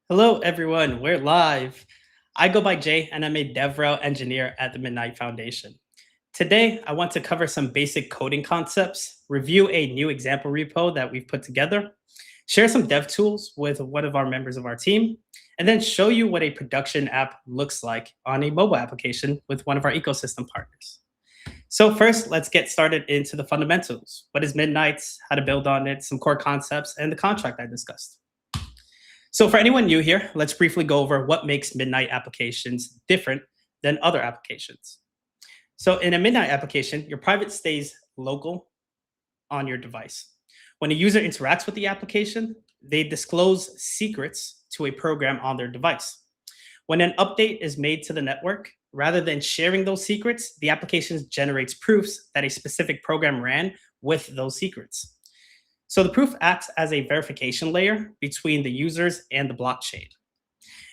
Hello, everyone. We're live. I go by Jay, and I'm a DevRel engineer at the Midnight Foundation. Today, I want to cover some basic coding concepts, review a new example repo that we've put together, share some dev tools with one of our members of our team, and then show you what a production app looks like on a mobile application with one of our ecosystem partners. So first, let's get started into the fundamentals. What is Midnight, how to build on it, some core concepts, and the contract I discussed. So for anyone new here, let's briefly go over what makes Midnight applications different than other applications. So in a Midnight application, your private stays local on your device. When a user interacts with the application, they disclose secrets to a program on their device. When an update is made to the network, rather than sharing those secrets, the application generates proofs that a specific program ran with those secrets. So the proof acts as a verification layer between the users and the blockchain.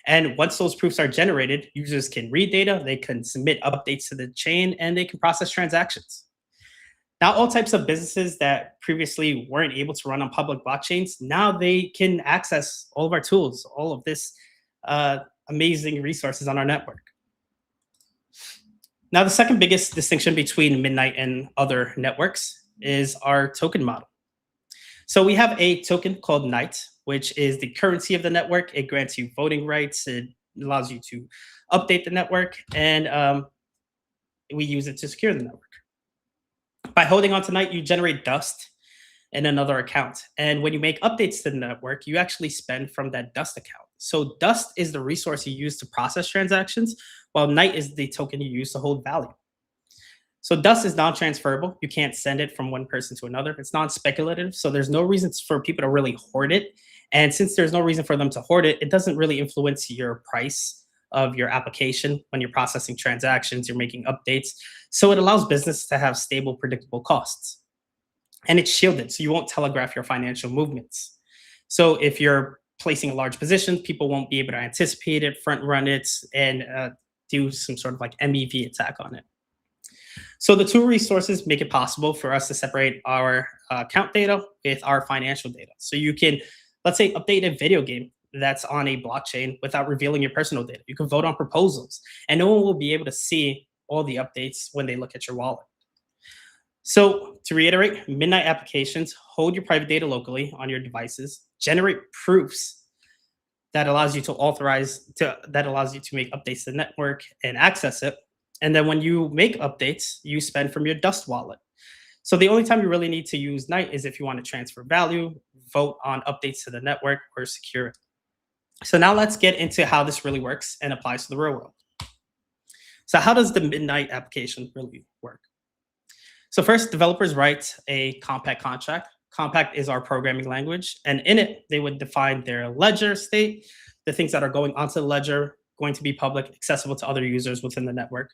And once those proofs are generated, users can read data, they can submit updates to the chain, and they can process transactions. Now, all types of businesses that previously weren't able to run on public blockchains, now they can access all of our tools, all of this amazing resources on our network. Now, the second biggest distinction between Midnight and other networks is our token model. So we have a token called Knight, which is the currency of the network. It grants you voting rights. It allows you to update the network, and we use it to secure the network. By holding on to Knight, you generate dust in another account. And when you make updates to the network, you actually spend from that dust account. So dust is the resource you use to process transactions, while Knight is the token you use to hold value. So dust is non-transferable. You can't send it from one person to another. It's non-speculative. So there's no reason for people to really hoard it. And since there's no reason for them to hoard it, it doesn't really influence your price of your application when you're processing transactions, you're making updates. So it allows business to have stable, predictable costs. And it's shielded, so you won't telegraph your financial movements. So if you're placing a large position, people won't be able to anticipate it, front run it, and do some sort of like MEV attack on it. So the two resources make it possible for us to separate our account data with our financial data. So you can, let's say, update a video game that's on a blockchain without revealing your personal data. You can vote on proposals, and no one will be able to see all the updates when they look at your wallet. So to reiterate, Midnight applications hold your private data locally on your devices, generate proofs that allows you to make updates to the network and access it. And then when you make updates, you spend from your Dust wallet. So the only time you really need to use Knight is if you want to transfer value, vote on updates to the network, or secure it. So now let's get into how this really works and applies to the real world. So how does the Midnight application really work? So first, developers write a Compact contract. Compact is our programming language. And in it, they would define their ledger state, the things that are going onto the ledger, going to be public, accessible to other users within the network.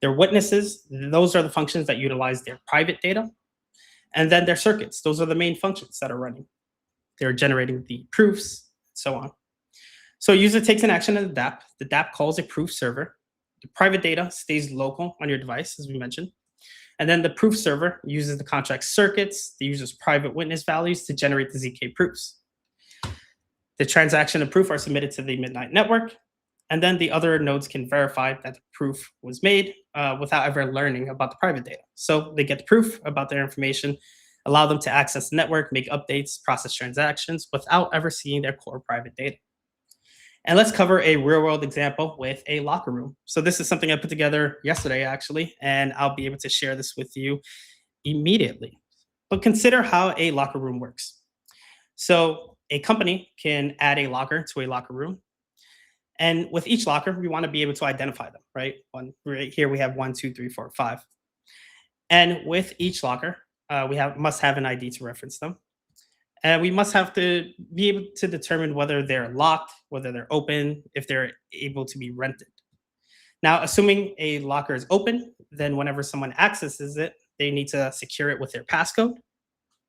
Their witnesses, those are the functions that utilize their private data. And then their circuits, those are the main functions that are running. They're generating the proofs, so on. So a user takes an action in the dApp. The dApp calls a proof server. The private data stays local on your device, as we mentioned. And then the proof server uses the contract circuits, the user's private witness values to generate the ZK proofs. The transaction and proof are submitted to the Midnight network. And then the other nodes can verify that the proof was made without ever learning about the private data. So they get the proof about their information, allow them to access the network, make updates, process transactions without ever seeing their core private data. And let's cover a real world example with a locker room. So this is something I put together yesterday, actually, and I'll be able to share this with you immediately. But consider how a locker room works. So a company can add a locker to a locker room. And with each locker, we want to be able to identify them, right? Right here we have 1, 2, 3, 4, 5. And with each locker, must have an ID to reference them. And we must have to be able to determine whether they're locked, whether they're open, if they're able to be rented. Now, assuming a locker is open, then whenever someone accesses it, they need to secure it with their passcode,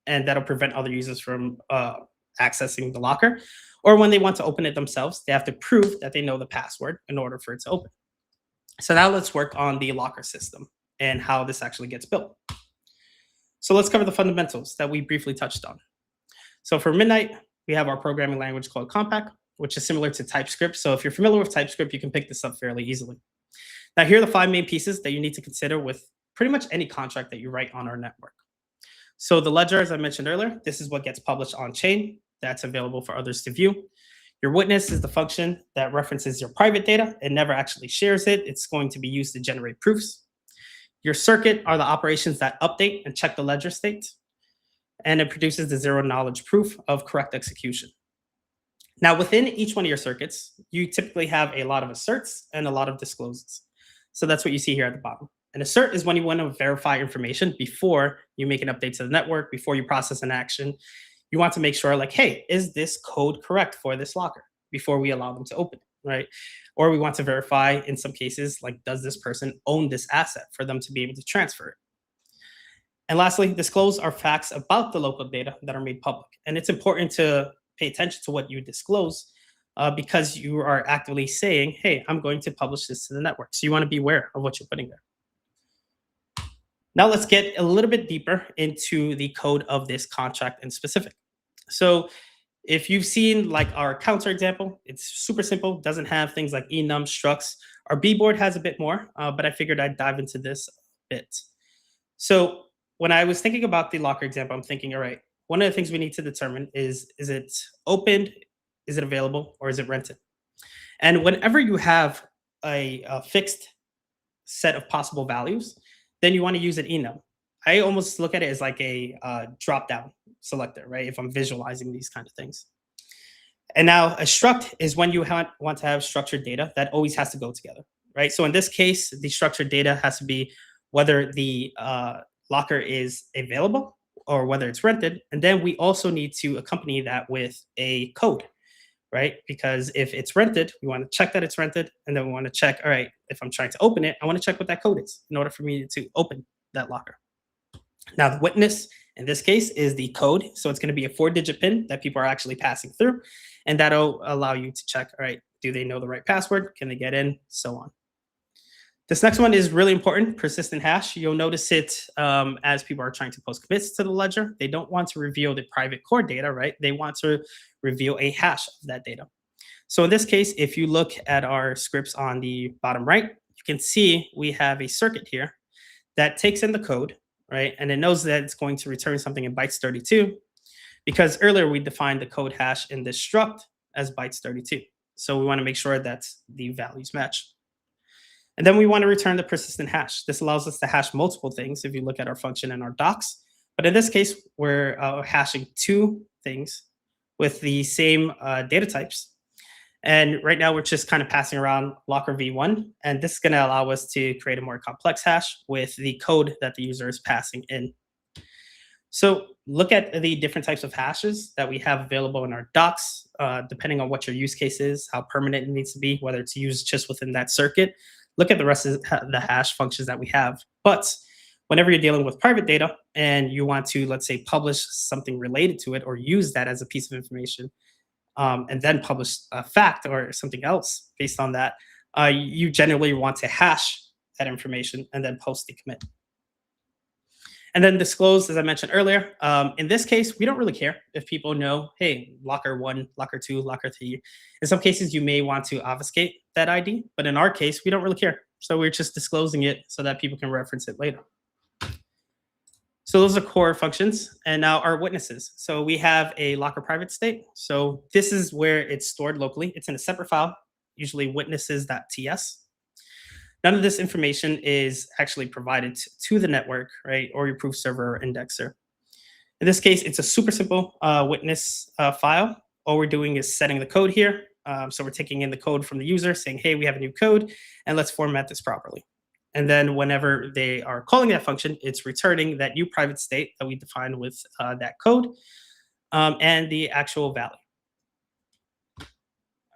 and that'll prevent other users from accessing the locker. Or when they want to open it themselves, they have to prove that they know the password in order for it to open. So now let's work on the locker system and how this actually gets built. So let's cover the fundamentals that we briefly touched on. So for Midnight, we have our programming language called Compact. which is similar to TypeScript. So if you're familiar with TypeScript, you can pick this up fairly easily. Now, here are the 5 main pieces that you need to consider with pretty much any contract that you write on our network. So the ledger, as I mentioned earlier, this is what gets published on chain. That's available for others to view. Your witness is the function that references your private data. It never actually shares it. It's going to be used to generate proofs. Your circuit are the operations that update and check the ledger state. And it produces the zero knowledge proof of correct execution. Now, within each one of your circuits, you typically have a lot of asserts and a lot of discloses. So that's what you see here at the bottom. An assert is when you want to verify information before you make an update to the network, before you process an action. You want to make sure, like, hey, is this code correct for this locker before we allow them to open it, right? Or we want to verify, in some cases, like, does this person own this asset for them to be able to transfer it? And lastly, disclose are facts about the local data that are made public. And it's important to pay attention to what you disclose because you are actively saying, hey, I'm going to publish this to the network. So you want to be aware of what you're putting there. Now let's get a little bit deeper into the code of this contract in specific. So if you've seen like our counter example, it's super simple, doesn't have things like enum, structs. Our bboard has a bit more, but I figured I'd dive into this a bit. So when I was thinking about the locker example, I'm thinking, all right, one of the things we need to determine is it opened, is it available, or is it rented? And whenever you have a fixed set of possible values, then you want to use an enum. I almost look at it as like a drop-down selector, right? If I'm visualizing these kind of things. And now a struct is when you want to have structured data that always has to go together, right? So in this case, the structured data has to be whether the locker is available or whether it's rented. And then we also need to accompany that with a code, right? Because if it's rented, we want to check that it's rented. And then we want to check, all right, if I'm trying to open it, I want to check what that code is in order for me to open that locker. Now, the witness in this case is the code. So it's going to be a 4-digit PIN that people are actually passing through. And that'll allow you to check, all right, do they know the right password? Can they get in? So on. This next one is really important, persistent hash. You'll notice it as people are trying to post commits to the ledger. They don't want to reveal the private core data, right? They want to reveal a hash of that data. So in this case, if you look at our scripts on the bottom right, you can see we have a circuit here that takes in the code, right? And it knows that it's going to return something in bytes 32 because earlier we defined the code hash in this struct as bytes 32. So we want to make sure that the values match. And then we want to return the persistent hash. This allows us to hash multiple things if you look at our function in our docs. But in this case, we're hashing 2 things with the same data types. And right now, we're just kind of passing around locker v1. And this is going to allow us to create a more complex hash with the code that the user is passing in. So look at the different types of hashes that we have available in our docs, depending on what your use case is, how permanent it needs to be, whether it's used just within that circuit. Look at the rest of the hash functions that we have. But whenever you're dealing with private data and you want to, let's say, publish something related to it or use that as a piece of information, and then publish a fact or something else based on that, you generally want to hash that information and then post the commit. And then disclose, as I mentioned earlier. In this case, we don't really care if people know, hey, locker 1, locker 2, locker 3. In some cases, you may want to obfuscate that ID, but in our case, we don't really care. So we're just disclosing it so that people can reference it later. So those are core functions. And now our witnesses. So we have a locker private state. So this is where it's stored locally. It's in a separate file, usually witnesses.ts. None of this information is actually provided to the network, right, or your proof server or indexer. In this case, it's a super simple witness file. All we're doing is setting the code here. So we're taking in the code from the user saying, hey, we have a new code, and let's format this properly. And then whenever they are calling that function, it's returning that new private state that we defined with that code and the actual value.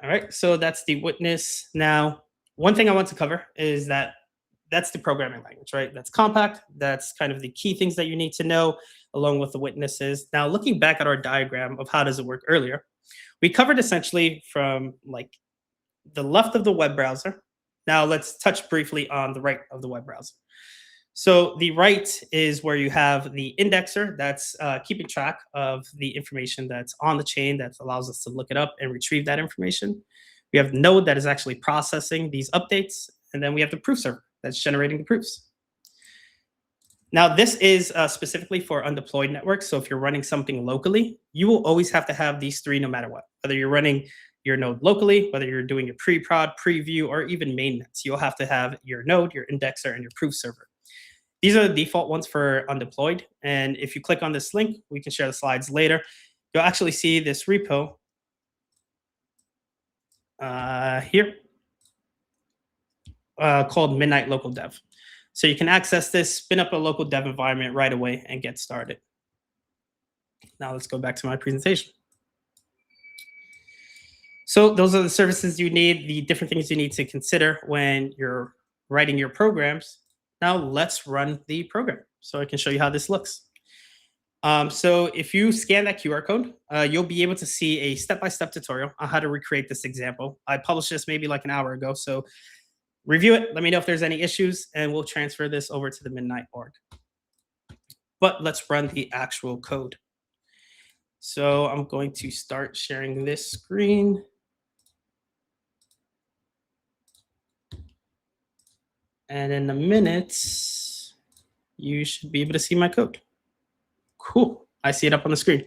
All right, so that's the witness. Now, one thing I want to cover is that that's the programming language, right? That's compact. That's kind of the key things that you need to know along with the witnesses. Now, looking back at our diagram of how does it work earlier, we covered essentially from like the left of the web browser. Now let's touch briefly on the right of the web browser. So the right is where you have the indexer that's keeping track of the information that's on the chain that allows us to look it up and retrieve that information. We have the node that is actually processing these updates. And then we have the proof server that's generating the proofs. Now, this is specifically for undeployed networks. So if you're running something locally, you will always have to have these three no matter what. Whether you're running your node locally, whether you're doing a pre-prod, preview, or even mainnets, you'll have to have your node, your indexer, and your proof server. These are the default ones for undeployed. And if you click on this link, we can share the slides later. You'll actually see this repo here called Midnight Local Dev. So you can access this, spin up a local dev environment right away and get started. Now let's go back to my presentation. So those are the services you need, the different things you need to consider when you're writing your programs. Now let's run the program so I can show you how this looks. So if you scan that QR code, you'll be able to see a step-by-step tutorial on how to recreate this example. I published this maybe like an hour ago, so review it, let me know if there's any issues, and we'll transfer this over to the Midnight org. But let's run the actual code. So I'm going to start sharing this screen. And in a minute, you should be able to see my code. Cool, I see it up on the screen.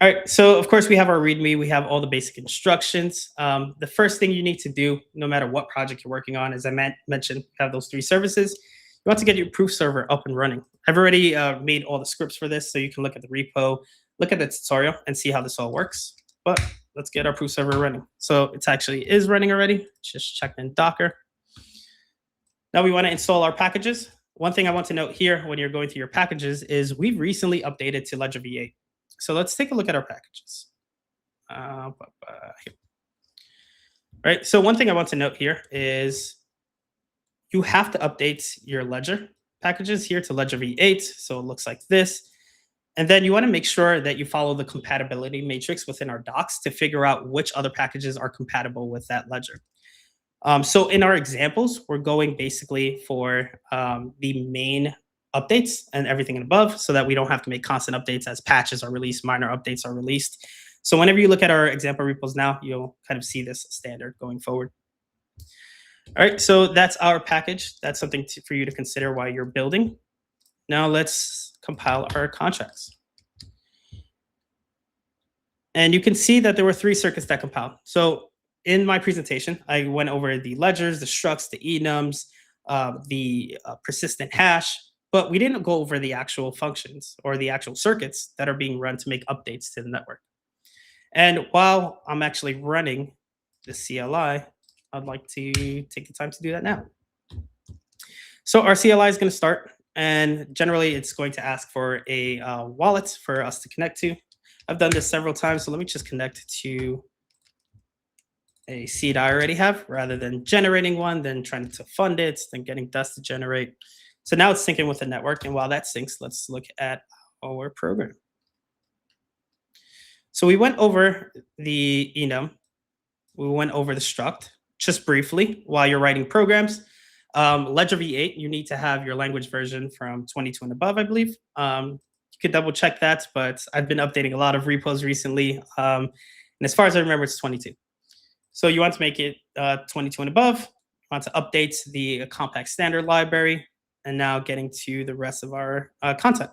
All right, so of course we have our README, we have all the basic instructions. The first thing you need to do, no matter what project you're working on, as I mentioned, you have those three services. You want to get your proof server up and running. I've already made all the scripts for this, so you can look at the repo, look at the tutorial, and see how this all works. But let's get our proof server running. So it actually is running already. Just check in Docker. Now we want to install our packages. One thing I want to note here when you're going through your packages is we've recently updated to Ledger V8. So let's take a look at our packages. All right, so one thing I want to note here is you have to update your Ledger packages here to Ledger V8. So it looks like this. And then you want to make sure that you follow the compatibility matrix within our docs to figure out which other packages are compatible with that Ledger. So in our examples, we're going basically for the main updates and everything above so that we don't have to make constant updates as patches are released, minor updates are released. So whenever you look at our example repos now, you'll kind of see this standard going forward. All right, so that's our package. That's something for you to consider while you're building. Now let's compile our contracts. And you can see that there were three circuits that compiled. So in my presentation, I went over the ledgers, the structs, the enums, the persistent hash, but we didn't go over the actual functions or the actual circuits that are being run to make updates to the network. And while I'm actually running the CLI, I'd like to take the time to do that now. So our CLI is going to start, and generally it's going to ask for a wallet for us to connect to. I've done this several times, so let me just connect to a seed I already have rather than generating one, then trying to fund it, then getting dust to generate. So now it's syncing with the network. And while that syncs, let's look at our program. So we went over the enum. We went over the struct just briefly while you're writing programs. Ledger V8, you need to have your language version from 22 and above, I believe. You could double check that, but I've been updating a lot of repos recently. And as far as I remember, it's 22. So you want to make it 22 and above. You want to update the compact standard library, and now getting to the rest of our content.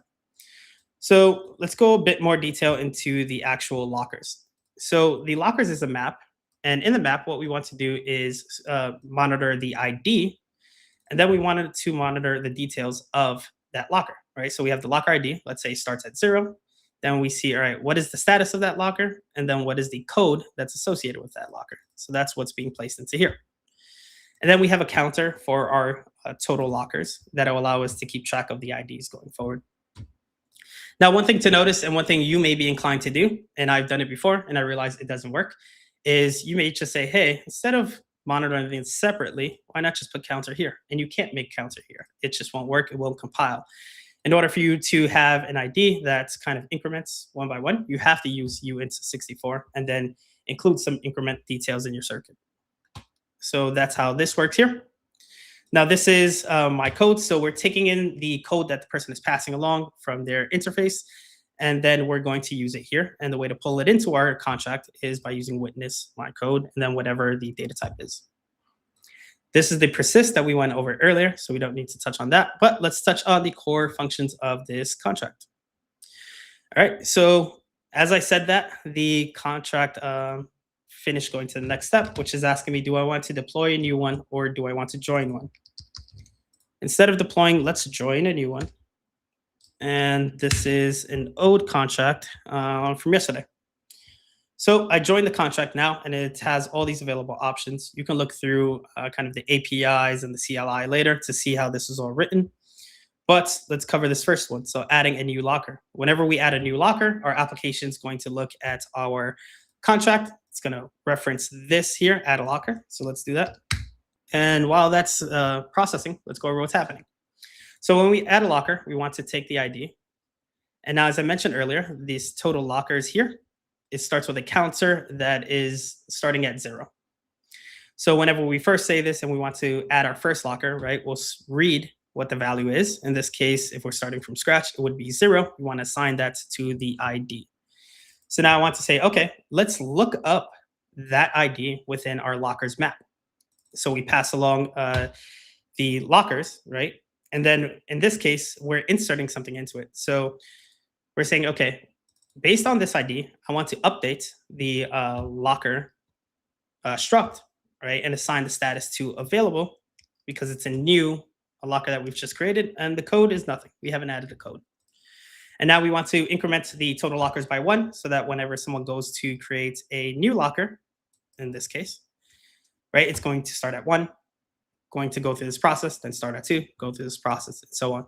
So let's go a bit more detail into the actual lockers. So the lockers is a map, and in the map, what we want to do is monitor the ID, and then we wanted to monitor the details of that locker, right? So we have the locker ID, let's say starts at 0. Then we see, all right, what is the status of that locker? And then what is the code that's associated with that locker? So that's what's being placed into here. And then we have a counter for our total lockers that will allow us to keep track of the IDs going forward. Now, one thing to notice, and one thing you may be inclined to do, and I've done it before, and I realized it doesn't work, is you may just say, hey, instead of monitoring things separately, why not just put counter here? And you can't make counter here. It just won't work. It won't compile. In order for you to have an ID that's kind of increments one by one, you have to use uint64 and then include some increment details in your circuit. So that's how this works here. Now, this is my code. So we're taking in the code that the person is passing along from their interface, and then we're going to use it here. And the way to pull it into our contract is by using witness my code, and then whatever the data type is. This is the persist that we went over earlier, so we don't need to touch on that. But let's touch on the core functions of this contract. All right, so as I said that, the contract finished going to the next step, which is asking me, do I want to deploy a new one or do I want to join one? Instead of deploying, let's join a new one. And this is an old contract from yesterday. So I joined the contract now, and it has all these available options. You can look through kind of the APIs and the CLI later to see how this is all written. But let's cover this first one. So adding a new locker. Whenever we add a new locker, our application is going to look at our contract. It's going to reference this here, add a locker. So let's do that. And while that's processing, let's go over what's happening. So when we add a locker, we want to take the ID. And now, as I mentioned earlier, these total lockers here, it starts with a counter that is starting at 0. So whenever we first say this and we want to add our first locker, right, we'll read what the value is. In this case, if we're starting from scratch, it would be 0. We want to assign that to the ID. So now I want to say, okay, let's look up that ID within our lockers map. So we pass along the lockers, right? And then in this case, we're inserting something into it. So we're saying, okay, based on this ID, I want to update the locker struct, right? And assign the status to available because it's a locker that we've just created, and the code is nothing. We haven't added the code. And now we want to increment the total lockers by 1 so that whenever someone goes to create a new locker, in this case, right, it's going to start at 1, going to go through this process, then start at 2, go through this process, and so on.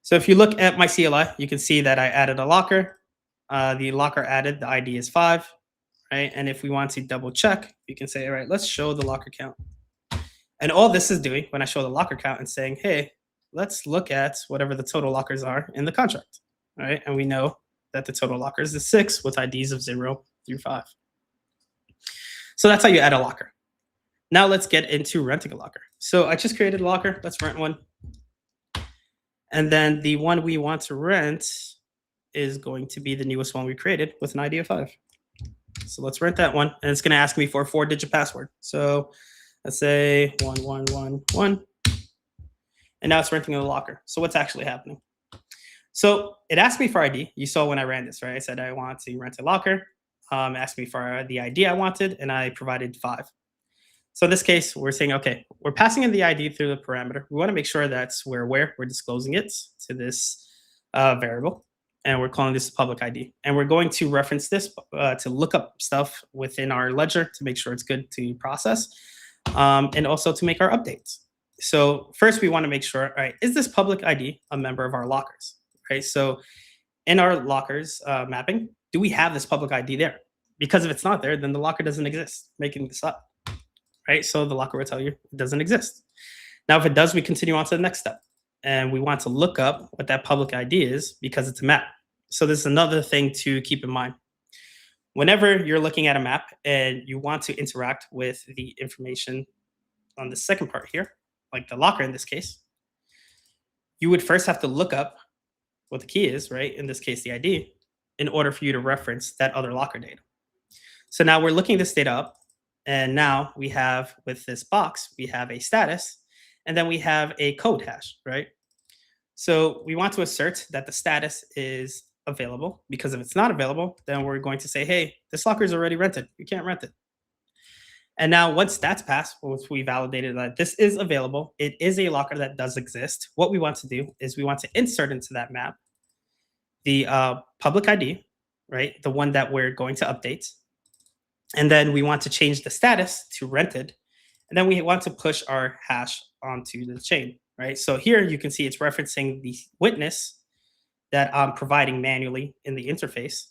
So if you look at my CLI, you can see that I added a locker. The locker added, the ID is 5, right? And if we want to double check, you can say, all right, let's show the locker count. And all this is doing when I show the locker count and saying, hey, let's look at whatever the total lockers are in the contract, right? And we know that the total lockers is 6 with IDs of 0 through 5. So that's how you add a locker. Now let's get into renting a locker. So I just created a locker. Let's rent one. And then the one we want to rent is going to be the newest one we created with an ID of 5. So let's rent that one. And it's going to ask me for a 4-digit password. So let's say 1111. And now it's renting a locker. So what's actually happening? So it asked me for ID. You saw when I ran this, right? I said I want to rent a locker. Asked me for the ID I wanted, and I provided 5. So in this case, we're saying, okay, we're passing in the ID through the parameter. We want to make sure that we're aware we're disclosing it to this variable, and we're calling this public ID. And we're going to reference this to look up stuff within our ledger to make sure it's good to process, and also to make our updates. So first, we want to make sure, all right, is this public ID a member of our lockers, right? So in our lockers mapping, do we have this public ID there? Because if it's not there, then the locker doesn't exist, making this up. Right? So the locker will tell you it doesn't exist. Now, if it does, we continue on to the next step. And we want to look up what that public ID is because it's a map. So this is another thing to keep in mind. Whenever you're looking at a map and you want to interact with the information on the second part here, like the locker in this case, you would first have to look up what the key is, right? In this case, the ID, in order for you to reference that other locker data. So now we're looking this data up. And now we have, with this box, we have a status, and then we have a code hash, right? So we want to assert that the status is available, because if it's not available, then we're going to say, hey, this locker is already rented. You can't rent it. And now once that's passed, once we validated that this is available, it is a locker that does exist. What we want to do is we want to insert into that map the public ID, right? The one that we're going to update. And then we want to change the status to rented. And then we want to push our hash onto the chain, right? So here you can see it's referencing the witness that I'm providing manually in the interface.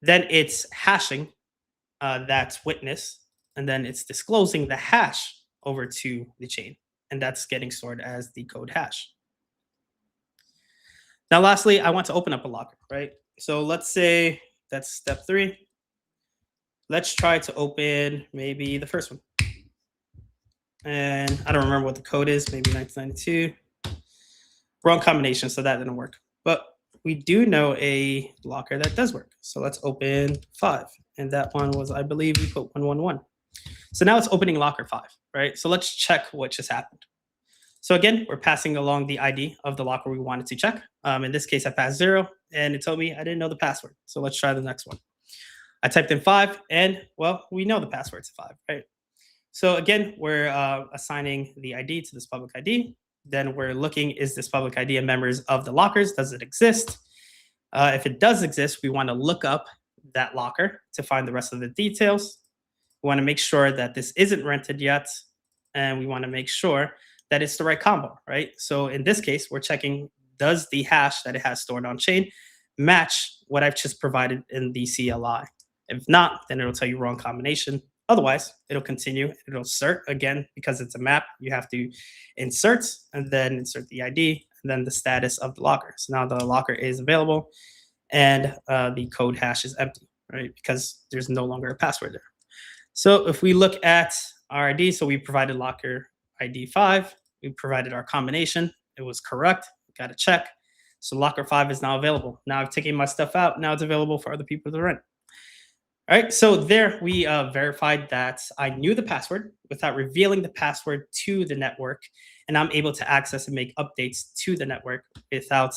Then it's hashing that witness, and then it's disclosing the hash over to the chain. And that's getting stored as the code hash. Now, lastly, I want to open up a locker, right? So let's say that's step 3. Let's try to open maybe the first one. And I don't remember what the code is, maybe 1992. Wrong combination, so that didn't work. But we do know a locker that does work. So let's open 5. And that one was, I believe, we put 111. So now it's opening locker 5, right? So let's check what just happened. So again, we're passing along the ID of the locker we wanted to check. In this case, I passed 0, and it told me I didn't know the password. So let's try the next one. I typed in 5, and well, we know the password to 5, right? So again, we're assigning the ID to this public ID. Then we're looking, is this public ID a members of the lockers? Does it exist? If it does exist, we want to look up that locker to find the rest of the details. We want to make sure that this isn't rented yet, and we want to make sure that it's the right combo, right? So in this case, we're checking, does the hash that it has stored on chain match what I've just provided in the CLI? If not, then it'll tell you wrong combination. Otherwise, it'll continue. It'll insert again, because it's a map. You have to insert and then insert the ID and then the status of the locker. So now the locker is available and the code hash is empty, right? Because there's no longer a password there. So if we look at our ID, so we provided locker ID 5, we provided our combination. It was correct. Got a check. So locker 5 is now available. Now I've taken my stuff out. Now it's available for other people to rent. All right, so there we verified that I knew the password without revealing the password to the network, and I'm able to access and make updates to the network without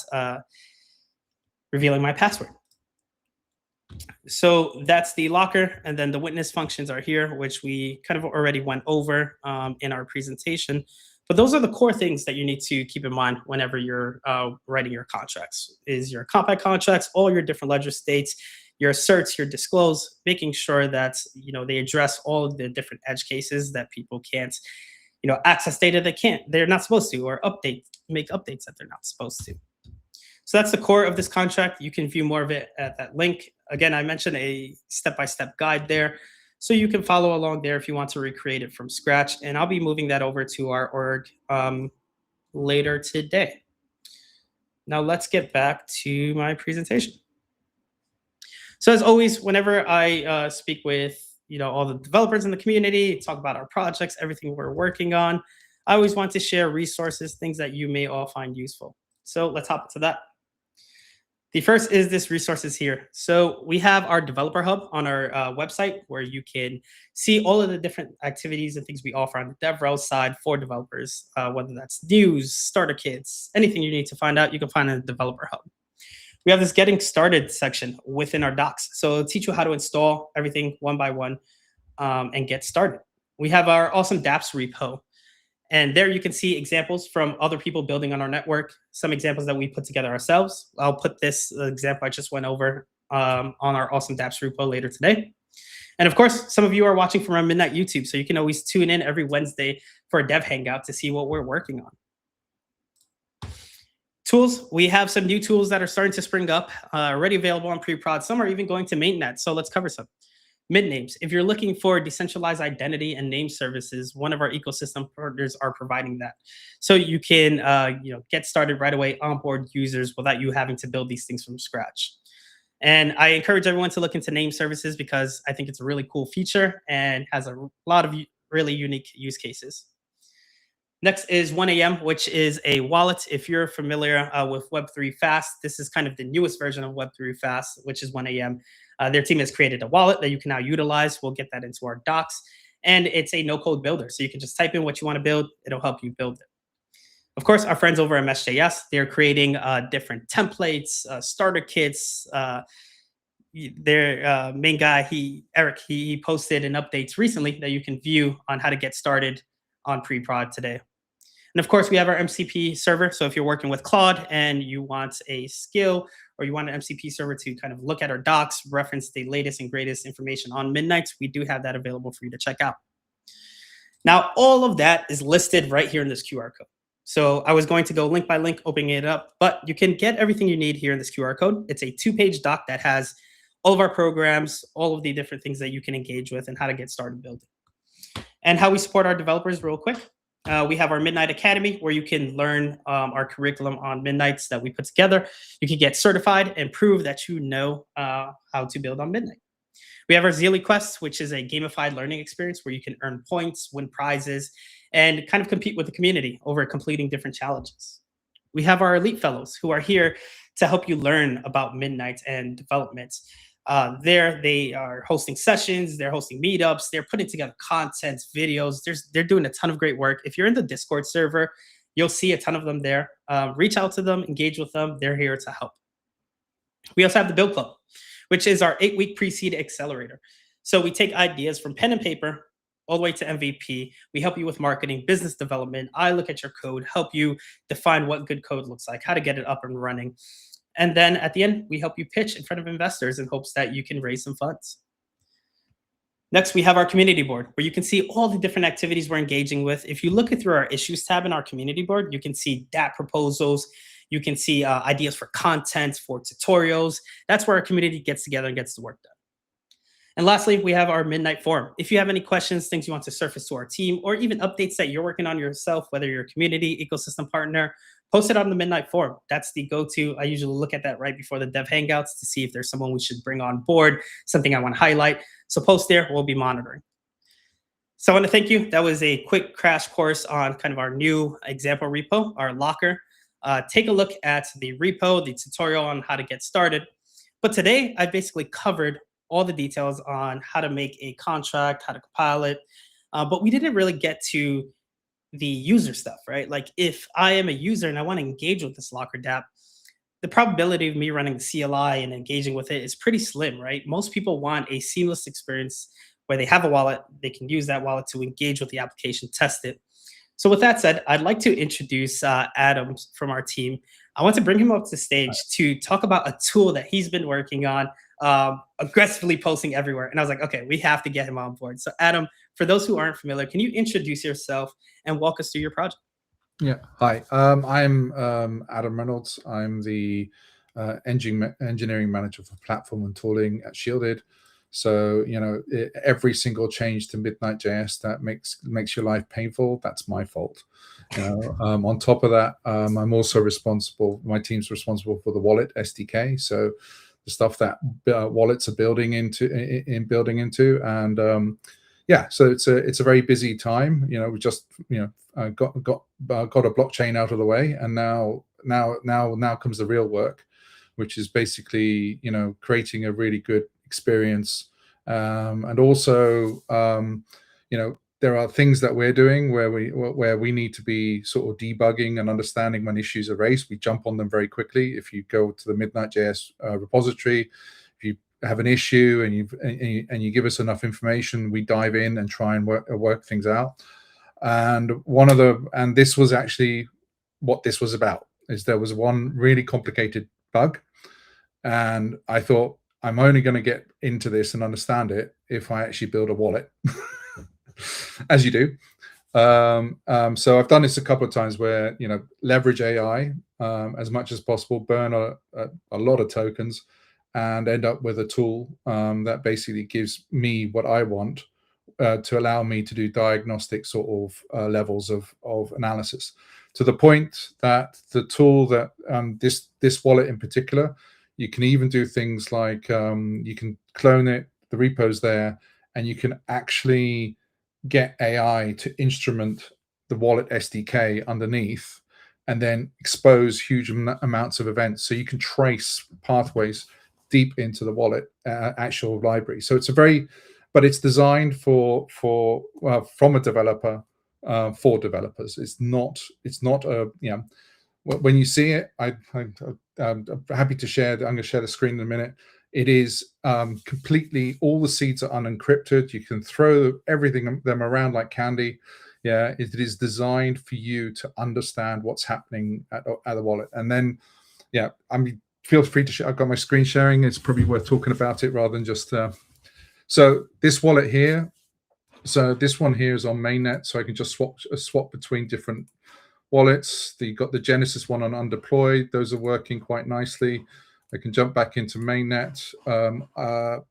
revealing my password. So that's the locker, and then the witness functions are here, which we kind of already went over in our presentation. But those are the core things that you need to keep in mind whenever you're writing your contracts, is your compact contracts, all your different ledger states, your asserts, your disclose, making sure that they address all of the different edge cases that people can't access data they're not supposed to, or make updates that they're not supposed to. So that's the core of this contract. You can view more of it at that link. Again, I mentioned a step-by-step guide there, so you can follow along there if you want to recreate it from scratch. And I'll be moving that over to our org later today. Now let's get back to my presentation. So as always, whenever I speak with all the developers in the community, talk about our projects, everything we're working on, I always want to share resources, things that you may all find useful. So let's hop into that. The first is this resources here. So we have our developer hub on our website, where you can see all of the different activities and things we offer on the DevRel side for developers, whether that's news, starter kits, anything you need to find out, you can find in the developer hub. We have this getting started section within our docs. So it'll teach you how to install everything one by one and get started. We have our awesome dApps repo. And there you can see examples from other people building on our network, some examples that we put together ourselves. I'll put this example I just went over on our awesome dApps repo later today. And of course, some of you are watching from our Midnight YouTube, so you can always tune in every Wednesday for a dev hangout to see what we're working on. Tools, we have some new tools that are starting to spring up, already available on pre-prod. Some are even going to mainnet, so let's cover some. Midnames, if you're looking for decentralized identity and name services, one of our ecosystem partners are providing that. So you can get started right away, onboard users without you having to build these things from scratch. And I encourage everyone to look into name services, because I think it's a really cool feature and has a lot of really unique use cases. Next is 1AM, which is a wallet. If you're familiar with Web3 Fast, this is kind of the newest version of Web3 Fast, which is 1AM. Their team has created a wallet that you can now utilize. We'll get that into our docs. And it's a no-code builder. So you can just type in what you want to build. It'll help you build it. Of course, our friends over at Mesh.js, they're creating different templates, starter kits. Their main guy, Eric, he posted an updates recently that you can view on how to get started on pre-prod today. And of course, we have our MCP server. So if you're working with Claude and you want a skill, or you want an MCP server to kind of look at our docs, reference the latest and greatest information on Midnight, we do have that available for you to check out. Now, all of that is listed right here in this QR code. So I was going to go link by link, opening it up, but you can get everything you need here in this QR code. It's a 2-page doc that has all of our programs, all of the different things that you can engage with, and how to get started building. And how we support our developers real quick. We have our Midnight Academy, where you can learn our curriculum on Midnights that we put together. You can get certified and prove that you know how to build on Midnight. We have our Zealy Quest, which is a gamified learning experience where you can earn points, win prizes, and kind of compete with the community over completing different challenges. We have our Elite Fellows who are here to help you learn about Midnight and development. There, they are hosting sessions, they're hosting meetups, they're putting together content, videos. They're doing a ton of great work. If you're in the Discord server, you'll see a ton of them there. Reach out to them, engage with them. They're here to help. We also have the Build Club, which is our 8-week pre-seed accelerator. So we take ideas from pen and paper all the way to MVP. We help you with marketing, business development. I look at your code, help you define what good code looks like, how to get it up and running. And then at the end, we help you pitch in front of investors in hopes that you can raise some funds. Next, we have our community board where you can see all the different activities we're engaging with. If you look through our issues tab in our community board, you can see DApp proposals. You can see ideas for content, for tutorials. That's where our community gets together and gets the work done. And lastly, we have our Midnight Forum. If you have any questions, things you want to surface to our team, or even updates that you're working on yourself, whether you're a community, ecosystem partner, post it on the Midnight Forum. That's the go-to. I usually look at that right before the dev hangouts to see if there's someone we should bring on board, something I want to highlight. So post there, we'll be monitoring. So I want to thank you. That was a quick crash course on kind of our new example repo, our locker. Take a look at the repo, the tutorial on how to get started. But today, I basically covered all the details on how to make a contract, how to compile it. But we didn't really get to the user stuff, right? Like if I am a user and I want to engage with this Locker DApp, the probability of me running the CLI and engaging with it is pretty slim, right? Most people want a seamless experience where they have a wallet, they can use that wallet to engage with the application, test it. So with that said, I'd like to introduce Adam from our team. I want to bring him up to stage to talk about a tool that he's been working on, aggressively posting everywhere. And I was like, okay, we have to get him on board. So Adam, for those who aren't familiar, can you introduce yourself and walk us through your project? Yeah, hi. I'm Adam Reynolds. I'm the engineering manager for platform and tooling at Shielded. So, you know, every single change to Midnight.js that makes your life painful, that's my fault. You know, on top of that, I'm also responsible. My team's responsible for the wallet SDK. So, the stuff that wallets are building into, and yeah, so it's a very busy time. You know, we just got a blockchain out of the way, and now comes the real work, which is basically creating a really good experience, and also there are things that we're doing where we need to be sort of debugging and understanding when issues are raised. We jump on them very quickly. If you go to the Midnight.js repository, if you have an issue and you give us enough information, we dive in and try and work things out. And this was actually what this was about. Is there was one really complicated bug, and I thought, I'm only going to get into this and understand it if I actually build a wallet, as you do. So I've done this a couple of times where leverage AI as much as possible, burn a lot of tokens, and end up with a tool that basically gives me what I want to allow me to do diagnostic sort of levels of analysis, to the point that the tool that this wallet in particular, you can even do things like you can clone it, the repo's there, and you can actually get AI to instrument the wallet SDK underneath and then expose huge amounts of events. So you can trace pathways deep into the wallet actual library. So but it's designed from a developer for developers. It's not when you see it, I'm happy to share. I'm going to share the screen in a minute. It is completely, all the seeds are unencrypted. You can throw them around like candy. Yeah, it is designed for you to understand what's happening at the wallet. And then, yeah, feel free to share. I've got my screen sharing. It's probably worth talking about it rather than just. So this wallet here. So this one here is on mainnet. So I can just swap between different wallets. You got the Genesis one on undeployed. Those are working quite nicely. I can jump back into mainnet,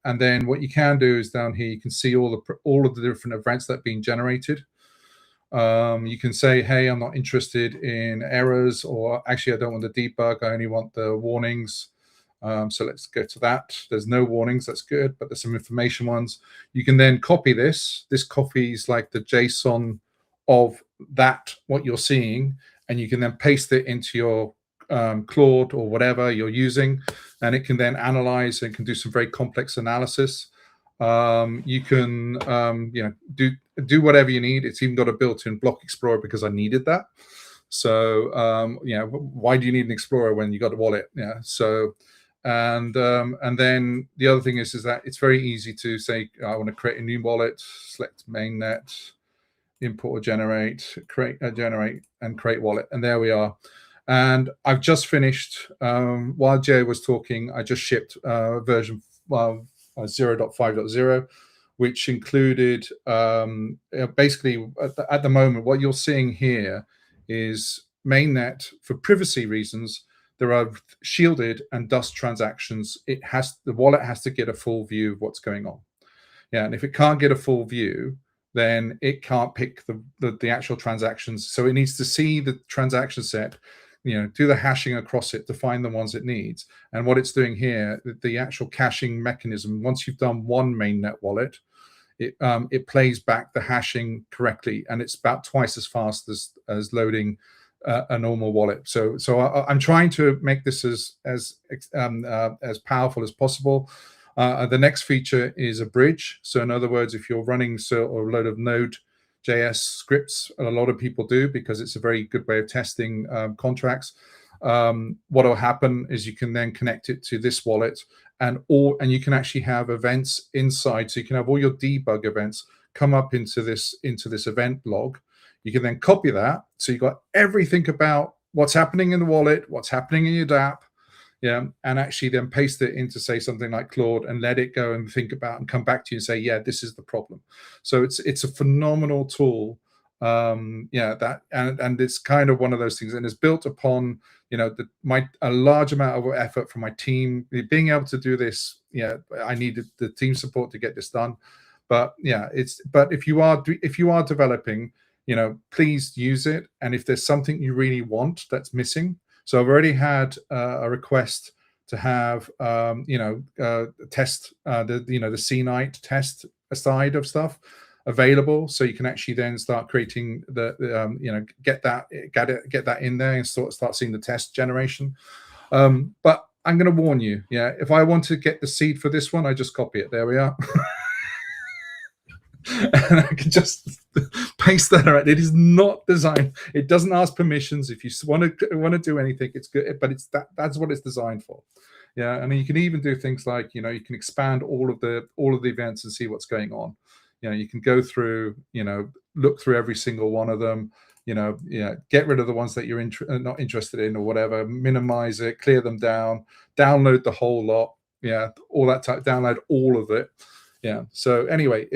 and then what you can do is down here you can see all of the different events that are being generated. You can say, hey, I'm not interested in errors, or actually I don't want the debug, I only want the warnings. So let's go to that. There's no warnings. That's good, but there's some information ones. You can then copy this. This copies like the JSON of that, what you're seeing, and you can then paste it into your Claude or whatever you're using, and it can then analyze and can do some very complex analysis. You can do whatever you need. It's even got a built-in block explorer because I needed that. So why do you need an explorer when you got a wallet? Yeah. So and then the other thing is that it's very easy to say I want to create a new wallet, select mainnet, import or generate, generate and create wallet, and there we are. And I've just finished, while Jay was talking, I just shipped version 0.5.0, which included basically at the moment what you're seeing here is mainnet. For privacy reasons, there are shielded and dust transactions. The wallet has to get a full view of what's going on. Yeah, and if it can't get a full view, then it can't pick the actual transactions. So it needs to see the transaction set, do the hashing across it to find the ones it needs. And what it's doing here, the actual caching mechanism, once you've done one mainnet wallet, it plays back the hashing correctly, and it's about twice as fast as loading a normal wallet. So I'm trying to make this as powerful as possible. The next feature is a bridge. So in other words, if you're running a load of Node.js scripts, and a lot of people do because it's a very good way of testing contracts, what will happen is you can then connect it to this wallet, and you can actually have events inside. So you can have all your debug events come up into this event log. You can then copy that. So you've got everything about what's happening in the wallet, what's happening in your dApp, and actually then paste it into, say, something like Claude and let it go and think about and come back to you and say, yeah, this is the problem. So it's a phenomenal tool. And it's kind of one of those things, and it's built upon a large amount of effort from my team being able to do this. I needed the team support to get this done, but if you are developing, please use it. And if there's something you really want that's missing, so I've already had a request to have test the CNight test side of stuff available, so you can actually then start creating get that in there and start seeing the test generation. But I'm going to warn you, if I want to get the seed for this one, I just copy it. There we are. And I can just paste that around. It is not designed. It doesn't ask permissions. If you want to do anything, it's good. But that's what it's designed for. Yeah, and you can even do things like you can expand all of the events and see what's going on. You can go through, look through every single one of them. Get rid of the ones that you're not interested in or whatever. Minimize it, clear them down, download the whole lot. Yeah, all that type. Download all of it. Yeah. So anyway,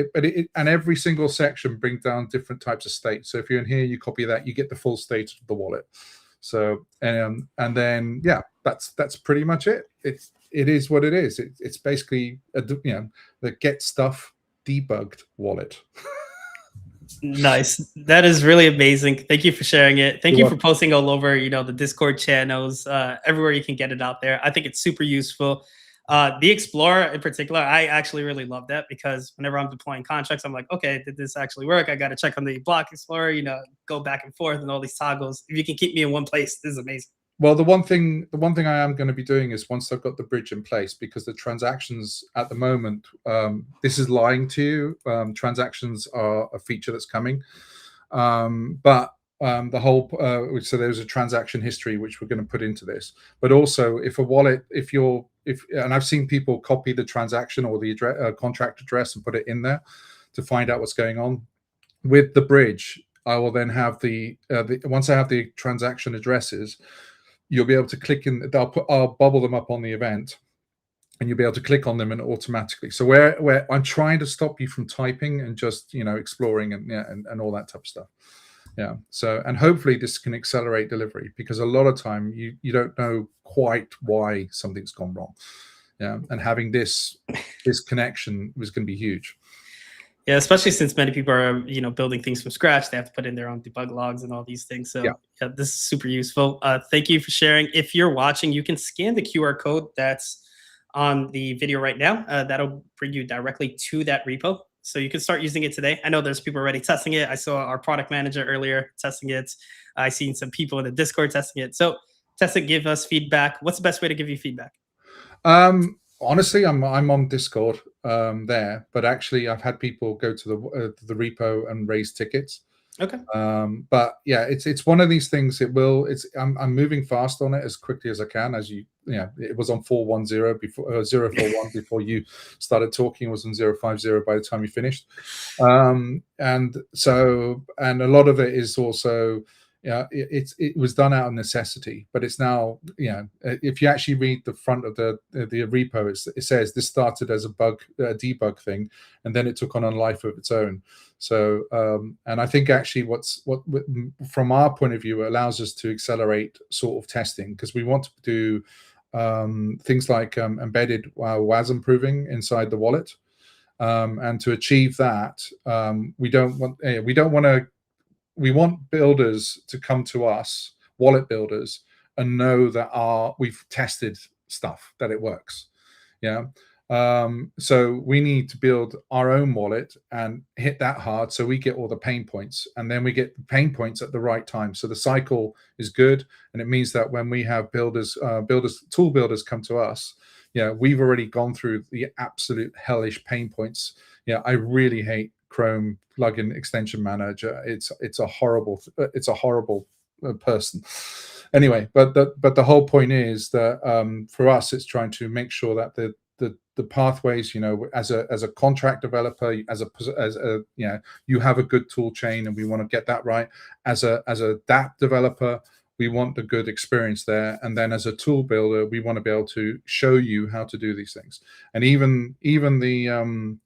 and every single section brings down different types of state. So if you're in here, you copy that, you get the full state of the wallet. So and then that's pretty much it. It is what it is. It's basically the get stuff debugged wallet. Nice. That is really amazing. Thank you for sharing it. Thank you for posting all over, the Discord channels, everywhere you can get it out there. I think it's super useful. The Explorer in particular, I actually really love that, because whenever I'm deploying contracts, I'm like, okay, did this actually work? I got to check on the block Explorer, go back and forth and all these toggles. If you can keep me in one place, this is amazing. Well, the one thing I am going to be doing is, once I've got the bridge in place, because the transactions at the moment, this is lying to you. Transactions are a feature that's coming, but the whole so there's a transaction history which we're going to put into this. But also, if a wallet, and I've seen people copy the transaction or the contract address and put it in there to find out what's going on. With the bridge, I will then have once I have the transaction addresses, you'll be able to click in. I'll bubble them up on the event, and you'll be able to click on them and automatically. So where I'm trying to stop you from typing and just exploring and all that type of stuff. Yeah. So, and hopefully this can accelerate delivery, because a lot of time you don't know quite why something's gone wrong. Yeah. And having this connection was going to be huge. Yeah, especially since many people are, building things from scratch. They have to put in their own debug logs and all these things. Yeah. So yeah, this is super useful. Thank you for sharing. If you're watching, you can scan the QR code that's on the video right now. That'll bring you directly to that repo. So you can start using it today. I know there's people already testing it. I saw our product manager earlier testing it. I seen some people in the Discord testing it. So test it, give us feedback. What's the best way to give you feedback? Honestly, I'm on Discord there, but actually I've had people go to the repo and raise tickets. Okay. But yeah, it's one of these things. I'm moving fast on it as quickly as I can. As it was on 410 before 041 before you started talking. It was on 050 by the time you finished. And a lot of it is also, it was done out of necessity, but it's now, if you actually read the front of the repo, it says this started as a debug thing, and then it took on a life of its own. So, and I think actually what from our point of view, it allows us to accelerate sort of testing, because we want to do things like embedded WASM proving inside the wallet. And to achieve that, we want builders to come to us, wallet builders, and know that we've tested stuff, that it works. Yeah. So we need to build our own wallet and hit that hard, so we get all the pain points, and then we get the pain points at the right time. So the cycle is good, and it means that when we have tool builders come to us, we've already gone through the absolute hellish pain points. I really hate Chrome plugin extension manager. It's a horrible person. Anyway, but the whole point is that for us, it's trying to make sure that the pathways, as a contract developer, you have a good tool chain, and we want to get that right. As a dApp developer, we want a good experience there, and then as a tool builder, we want to be able to show you how to do these things. And even the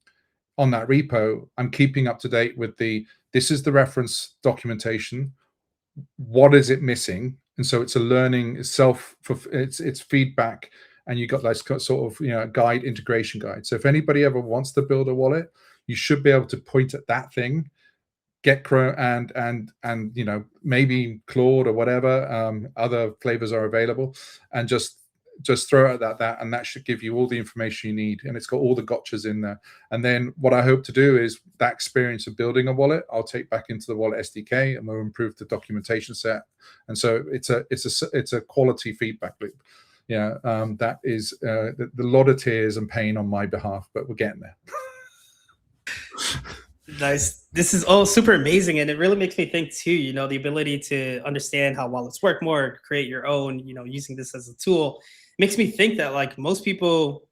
on that repo, I'm keeping up to date with this is the reference documentation. What is it missing? And so it's a learning, it's feedback, and you got this sort of guide, integration guide. So if anybody ever wants to build a wallet, you should be able to point at that thing, get Chrome and maybe Claude or whatever other flavors are available, and just throw it at that, and that should give you all the information you need, and it's got all the gotchas in there. And then what I hope to do is that experience of building a wallet, I'll take back into the wallet SDK, and we'll improve the documentation set. And so it's a quality feedback loop. That is the lot of tears and pain on my behalf, but we're getting there. Nice. This is all super amazing, and it really makes me think too, the ability to understand how wallets work more, create your own, using this as a tool, makes me think that like most people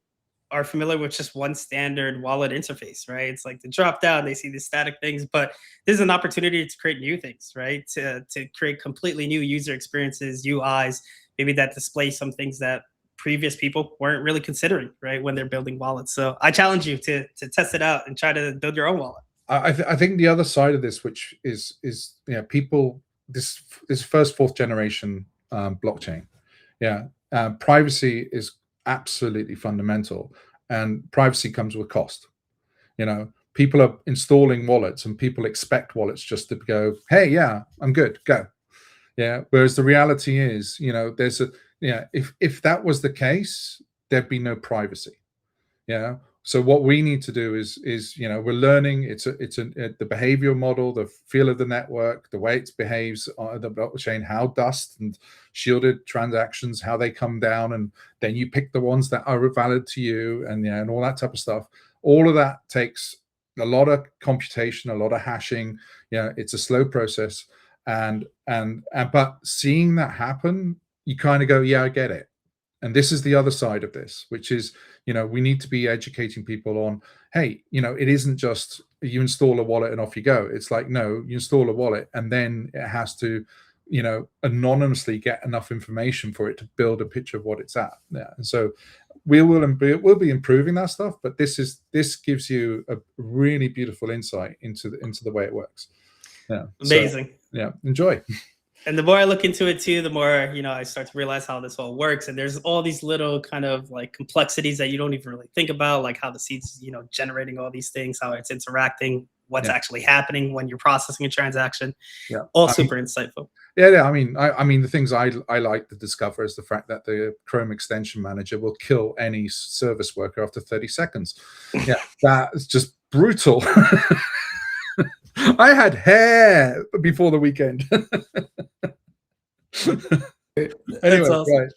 are familiar with just one standard wallet interface, right? It's like the drop down, they see the static things, but there's an opportunity to create new things, right? To create completely new user experiences, UIs, maybe that display some things that previous people weren't really considering, right, when they're building wallets. So I challenge you to test it out and try to build your own wallet. I think the other side of this, which is people, this first, fourth generation blockchain, privacy is absolutely fundamental, and privacy comes with cost. People are installing wallets, and people expect wallets just to go, hey, yeah, I'm good, go. Whereas the reality is, there's if that was the case, there'd be no privacy. So what we need to do is we're learning. It's the behavioral model, the feel of the network, the way it behaves on the blockchain, how dust and shielded transactions, how they come down, and then you pick the ones that are valid to you, and all that type of stuff. All of that takes a lot of computation, a lot of hashing. It's a slow process, but seeing that happen, you kind of go, yeah, I get it. And this is the other side of this, which is, we need to be educating people on, hey, it isn't just you install a wallet and off you go. It's like, no, you install a wallet, and then it has to, anonymously get enough information for it to build a picture of what it's at. And so we'll be improving that stuff, but this gives you a really beautiful insight into the way it works. Amazing. So, enjoy. And the more I look into it too, the more, I start to realize how this all works. And there's all these little kind of like complexities that you don't even really think about, like how the seed's, generating all these things, how it's interacting, what's Yeah. actually happening when you're processing a transaction. Yeah. All super insightful. Yeah. I mean, the things I like to discover is the fact that the Chrome extension manager will kill any service worker after 30 seconds. Yeah, that's just brutal. I had hair before the weekend. Anyway, awesome.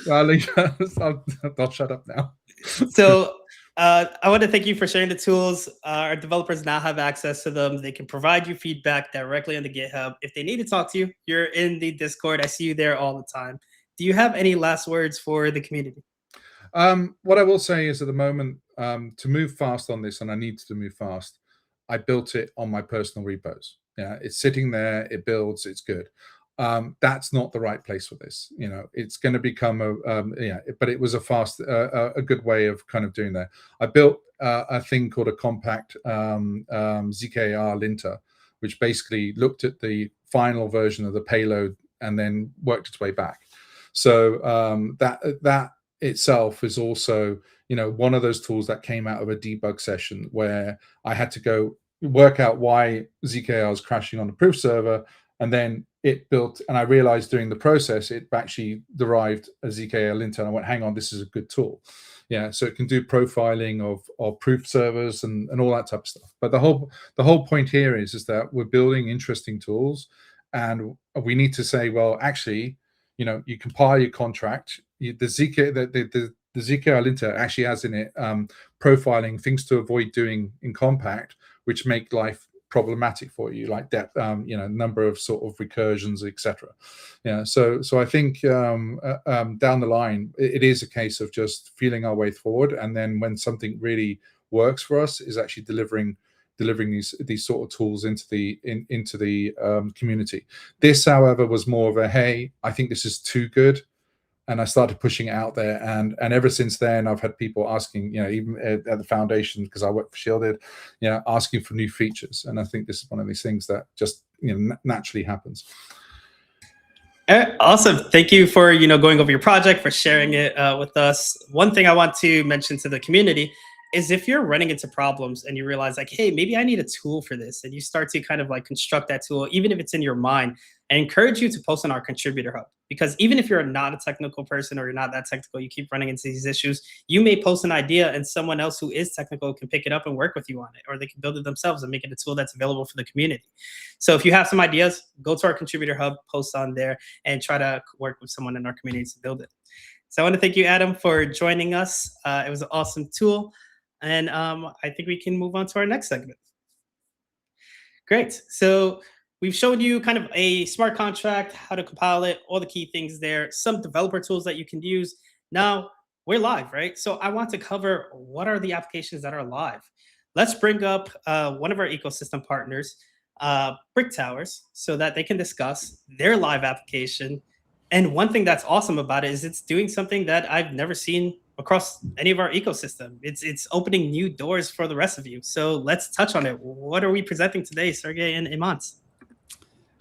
right. I'll shut up now. So I want to thank you for sharing the tools. Our developers now have access to them. They can provide you feedback directly on the GitHub. If they need to talk to you, you're in the Discord. I see you there all the time. Do you have any last words for the community? What I will say is at the moment, to move fast on this, and I need to move fast, I built it on my personal repos. Yeah, it's sitting there, it builds, it's good. That's not the right place for this. It's going to become but it was a good way of kind of doing that. I built a thing called a compact ZKR linter, which basically looked at the final version of the payload and then worked its way back. So that itself is also, one of those tools that came out of a debug session where I had to go work out why ZKR is crashing on the proof server, and then it built, and I realized during the process it actually derived a ZKR linter, and I went, hang on, this is a good tool. Yeah, so it can do profiling of proof servers and all that type of stuff. But the whole point here is that we're building interesting tools, and we need to say, well, actually, you compile your contract. The ZKR linter actually has in it profiling, things to avoid doing in compact, which make life problematic for you, like depth, number of sort of recursions, etc. Yeah, so I think down the line, it is a case of just feeling our way forward, and then when something really works for us, is actually delivering these sort of tools into the community. This, however, was more of a, hey, I think this is too good, and I started pushing it out there, and ever since then I've had people asking, even at the foundation, because I work for Shielded, asking for new features, and I think this is one of these things that just naturally happens. Awesome. Thank you for going over your project, for sharing it with us. One thing I want to mention to the community is if you're running into problems and you realize like, hey, maybe I need a tool for this, and you start to kind of like construct that tool, even if it's in your mind, I encourage you to post on our contributor hub, because even if you're not a technical person or you're not that technical, you keep running into these issues, you may post an idea and someone else who is technical can pick it up and work with you on it, or they can build it themselves and make it a tool that's available for the community. So if you have some ideas, go to our contributor hub, post on there, and try to work with someone in our community to build it. So I want to thank you, Adam, for joining us. It was an awesome tool. And I think we can move on to our next segment. Great. So we've shown you kind of a smart contract, how to compile it, all the key things there, some developer tools that you can use. Now we're live, right? So I want to cover what are the applications that are live. Let's bring up one of our ecosystem partners, Brick Towers, so that they can discuss their live application. And one thing that's awesome about it is it's doing something that I've never seen across any of our ecosystem. It's opening new doors for the rest of you. So let's touch on it. What are we presenting today, Sergey and Imants?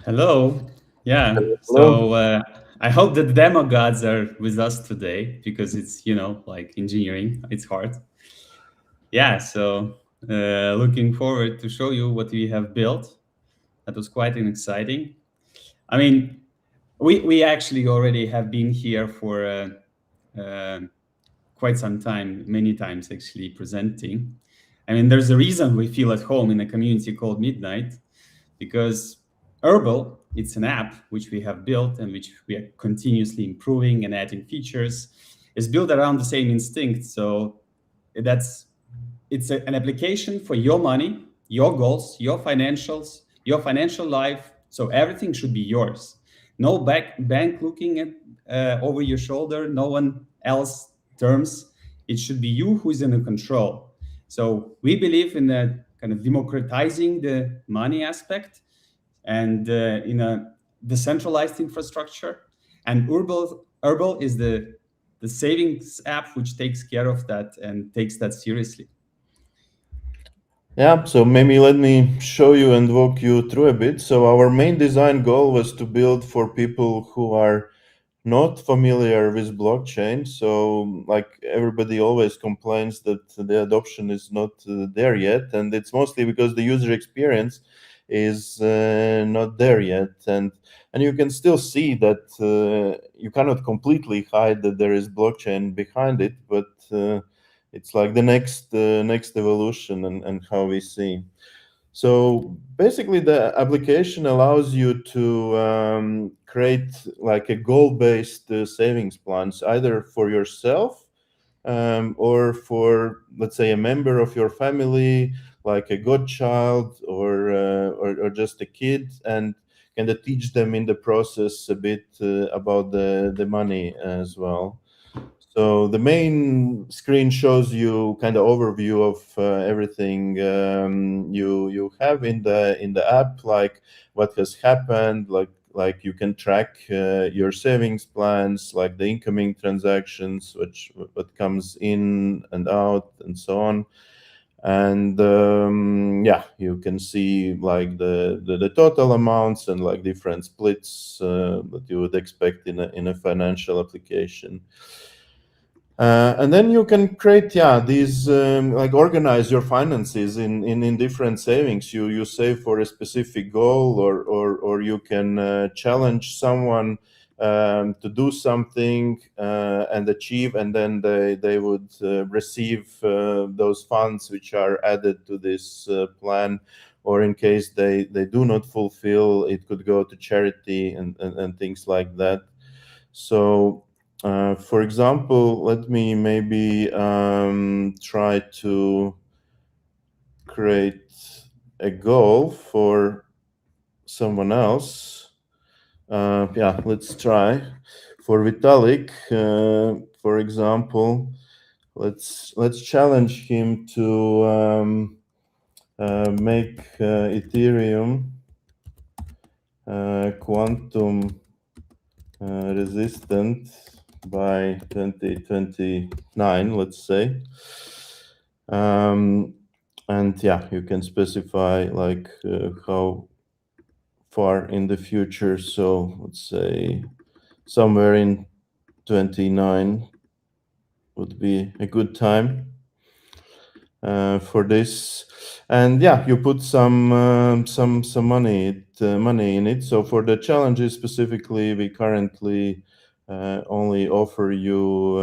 Hello. Yeah. Hello. So I hope that the demo gods are with us today, because it's, like engineering, it's hard. Yeah. So looking forward to show you what we have built. That was quite exciting. I mean, we actually already have been here for quite some time, many times actually presenting. I mean, there's a reason we feel at home in a community called Midnight, because Herbal, it's an app which we have built and which we are continuously improving and adding features, is built around the same instinct. So it's an application for your money, your goals, your financials, your financial life. So everything should be yours. No bank looking at over your shoulder, no one else terms. It should be you who's in the control. So we believe in that kind of democratizing the money aspect, and in a decentralized infrastructure. And Herbal is the savings app which takes care of that and takes that seriously. Yeah, so maybe let me show you and walk you through a bit. So our main design goal was to build for people who are not familiar with blockchain. So like everybody always complains that the adoption is not there yet, and it's mostly because the user experience is not there yet. And you can still see that you cannot completely hide that there is blockchain behind it, but it's like the next evolution and how we see. So basically, the application allows you to create like a goal-based savings plans, either for yourself or for, let's say, a member of your family, like a godchild or just a kid, and kind of teach them in the process a bit about the money as well. So the main screen shows you kind of overview of everything you have in the app, like what has happened, like you can track your savings plans, like the incoming transactions, which what comes in and out, and so on. And yeah, you can see like the total amounts and like different splits that you would expect in a financial application. And then you can create, yeah, these like organize your finances in different savings. You save for a specific goal, or you can challenge someone to do something and achieve, and then they would receive those funds which are added to this plan. Or in case they do not fulfill, it could go to charity and things like that. So for example, let me maybe try to create a goal for someone else. Yeah, let's try. For Vitalik, for example, let's challenge him to make Ethereum quantum resistant by 2029, let's say. And yeah, you can specify like how far in the future. So let's say somewhere in 29 would be a good time for this. And yeah, you put some money in it. So for the challenges specifically, we currently only offer you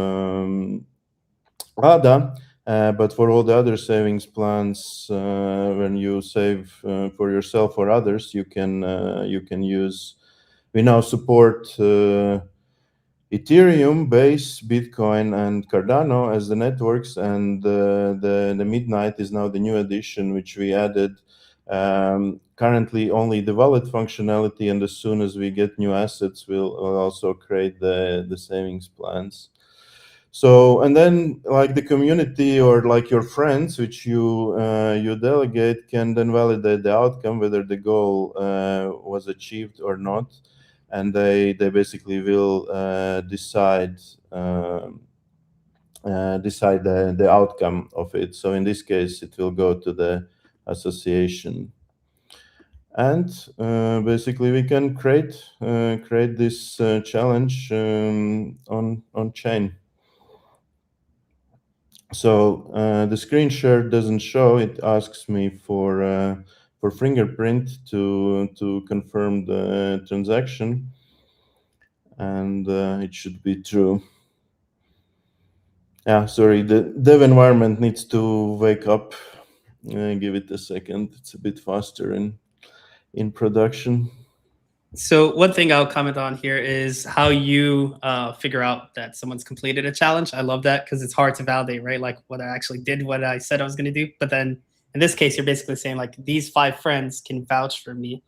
ADA, but for all the other savings plans, when you save for yourself or others, you can use. We now support Ethereum, Base, Bitcoin, and Cardano as the networks, and the Midnight is now the new addition which we added. Currently, only the wallet functionality, and as soon as we get new assets, we'll also create the savings plans. So, and then like the community or like your friends, which you delegate, can then validate the outcome, whether the goal was achieved or not, and they basically will decide the outcome of it. So in this case, it will go to the association, and basically we can create this challenge on chain. So the screen share doesn't show. It asks me for fingerprint to confirm the transaction, and it should be true. Yeah, sorry, the dev environment needs to wake up. Give it a second. It's a bit faster in production. So one thing I'll comment on here is how you figure out that someone's completed a challenge. I love that because it's hard to validate, right? Like what I actually did, what I said I was going to do. But then in this case, you're basically saying like these 5 friends can vouch for me.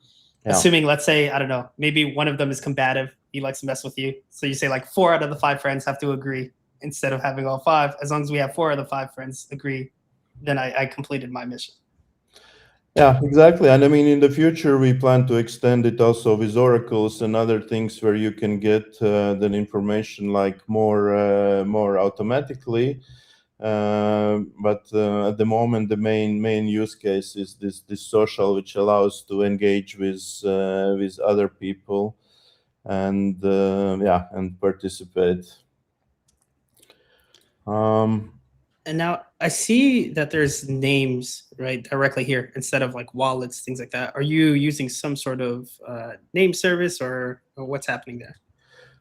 Yeah. Assuming, let's say, I don't know, maybe one of them is combative. He likes to mess with you. So you say like 4 out of the 5 friends have to agree instead of having all 5. As long as we have 4 of the 5 friends agree, then I completed my mission. Yeah, exactly. And I mean, in the future, we plan to extend it also with oracles and other things where you can get that information like more automatically. But at the moment, the main use case is this social, which allows to engage with other people and and participate. And now I see that there's names right directly here instead of like wallets, things like that. Are you using some sort of name service, or what's happening there?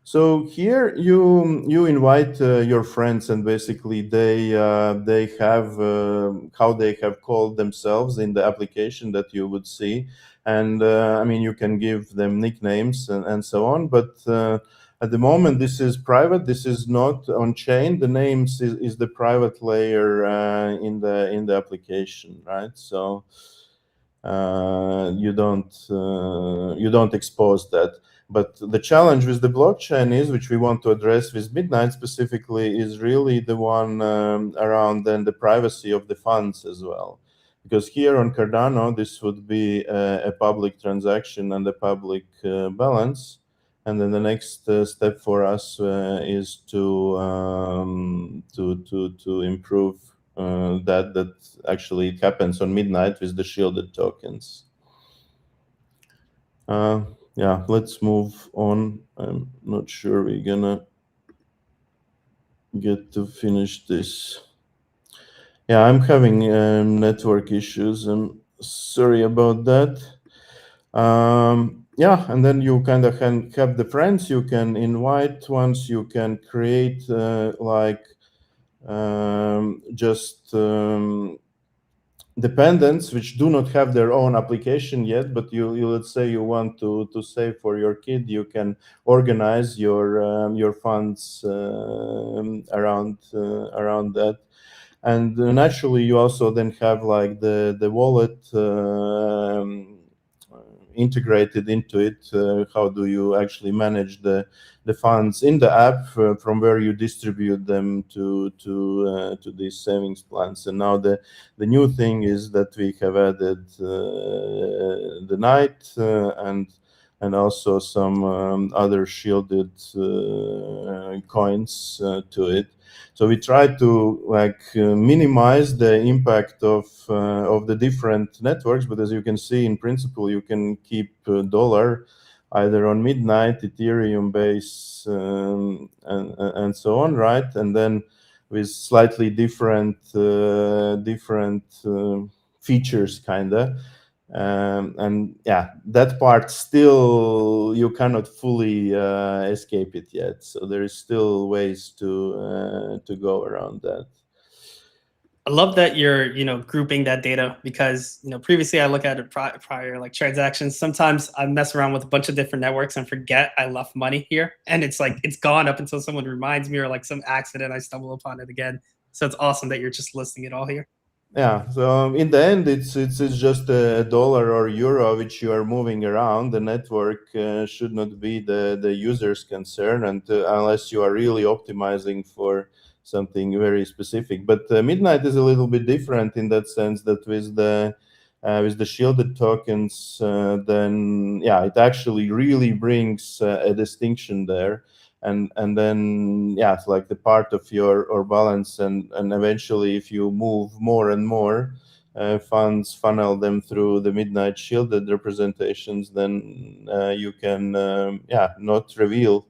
So here you invite your friends, and basically they have how they have called themselves in the application that you would see, and I mean, you can give them nicknames and so on. But at the moment, this is private. This is not on chain. The names is the private layer in the application, right? So you don't expose that. But the challenge with the blockchain is, which we want to address with Midnight specifically, is really the one around then the privacy of the funds as well. Because here on Cardano, this would be a public transaction and a public balance. And then the next step for us is to improve that actually it happens on Midnight with the shielded tokens. Yeah, let's move on. I'm not sure we're gonna get to finish this. Yeah, I'm having network issues. I'm sorry about that. Yeah, and then you kind of can have the friends you can invite once. You can create just dependents which do not have their own application yet, but you let's say you want to save for your kid, you can organize your funds around that. And naturally you also then have like the wallet integrated into it. How do you actually manage the funds in the app from where you distribute them to these savings plans? And now the new thing is that we have added the night and also some other shielded coins to it. So we try to minimize the impact of the different networks. But as you can see, in principle, you can keep dollar either on Midnight, Ethereum base, and so on, right? And then with slightly different features, kinda. And yeah, that part still you cannot fully escape it yet. So there is still ways to go around that. I love that you're, grouping that data because, previously I look at it prior like transactions. Sometimes I mess around with a bunch of different networks and forget I left money here. And it's like, it's gone up until someone reminds me or like some accident, I stumble upon it again. So it's awesome that you're just listing it all here. Yeah, so in the end, it's just a dollar or euro which you are moving around. The network should not be the user's concern, and unless you are really optimizing for something very specific. But Midnight is a little bit different in that sense that with the shielded tokens, then yeah, it actually really brings a distinction there. And then yeah, it's like the part of your balance, and eventually if you move more and more funds, funnel them through the Midnight shielded representations, then you can not reveal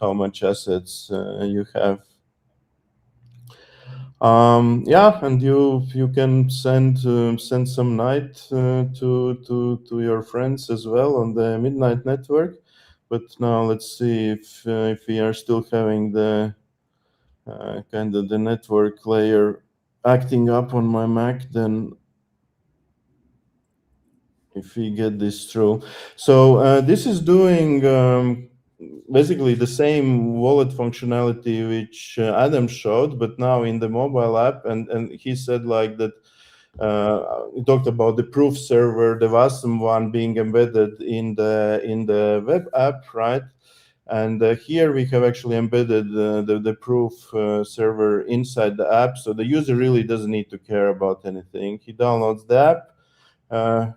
how much assets you have. Yeah, and you can send some night to your friends as well on the Midnight network. But now let's see if we are still having the kind of the network layer acting up on my Mac. Then if we get this through, so this is doing basically the same wallet functionality which Adam showed, but now in the mobile app. And he said like that. We talked about the proof server, the WASM one being embedded in the web app, right? And here we have actually embedded the proof server inside the app, so the user really doesn't need to care about anything. He downloads the app,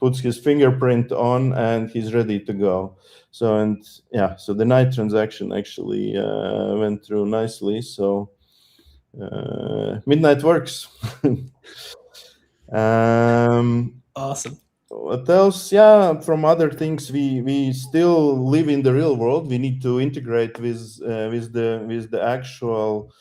puts his fingerprint on, and he's ready to go. So so the night transaction actually went through nicely. So Midnight works. Awesome. What else? Yeah, from other things, we still live in the real world. We need to integrate with the actual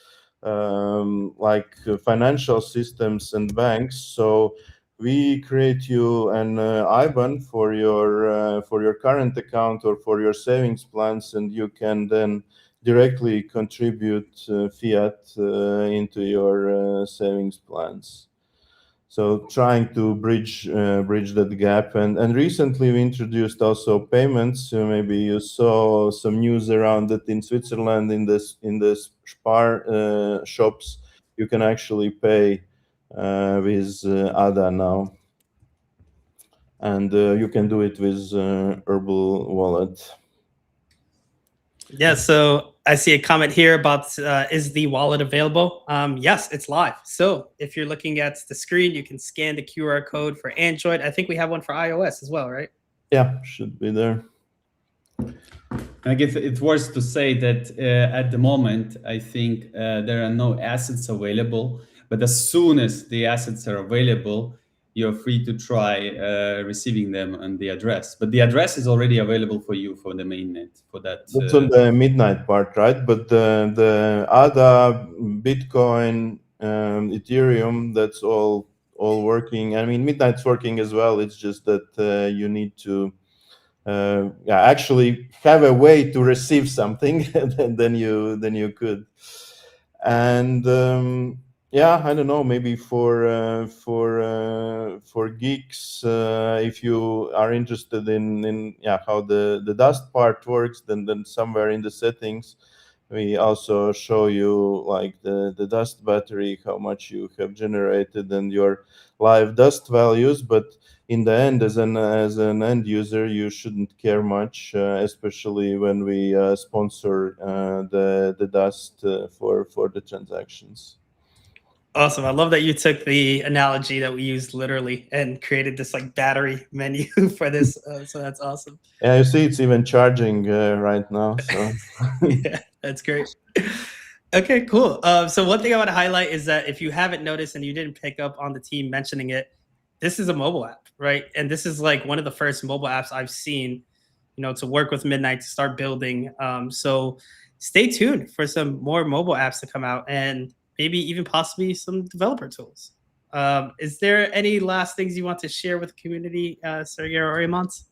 financial systems and banks. So we create you an IBAN for your current account or for your savings plans, and you can then directly contribute fiat into your savings plans. So trying to bridge that gap, and recently we introduced also payments. So maybe you saw some news around that in Switzerland, in the Spar shops, you can actually pay with ADA now, and you can do it with Herbal Wallet. Yeah, so I see a comment here about is the wallet available? Yes, it's live. So if you're looking at the screen, you can scan the QR code for Android. I think we have one for iOS as well, right? Yeah, should be there. I guess it's worth to say that at the moment, I think there are no assets available. But as soon as the assets are available, you're free to try receiving them on the address. But the address is already available for you for the mainnet for that. That's on the midnight part, right? But the ADA, Bitcoin, Ethereum, that's all working. I mean, midnight's working as well. It's just that you need to actually have a way to receive something, and then you could. And yeah, I don't know, maybe for geeks, if you are interested in how the dust part works, then somewhere in the settings we also show you like the dust battery, how much you have generated, and your live dust values. But in the end, as an end user, you shouldn't care much, especially when we sponsor the dust for the transactions. Awesome. I love that you took the analogy that we used literally and created this like battery menu for this. So that's awesome. Yeah, you see, it's even charging right now. So yeah, that's great. Okay, cool. So one thing I want to highlight is that if you haven't noticed and you didn't pick up on the team mentioning it, this is a mobile app, right? And this is like one of the first mobile apps I've seen, to work with Midnight to start building. So stay tuned for some more mobile apps to come out, and maybe even possibly some developer tools. Is there any last things you want to share with the community, Sergey or Imants?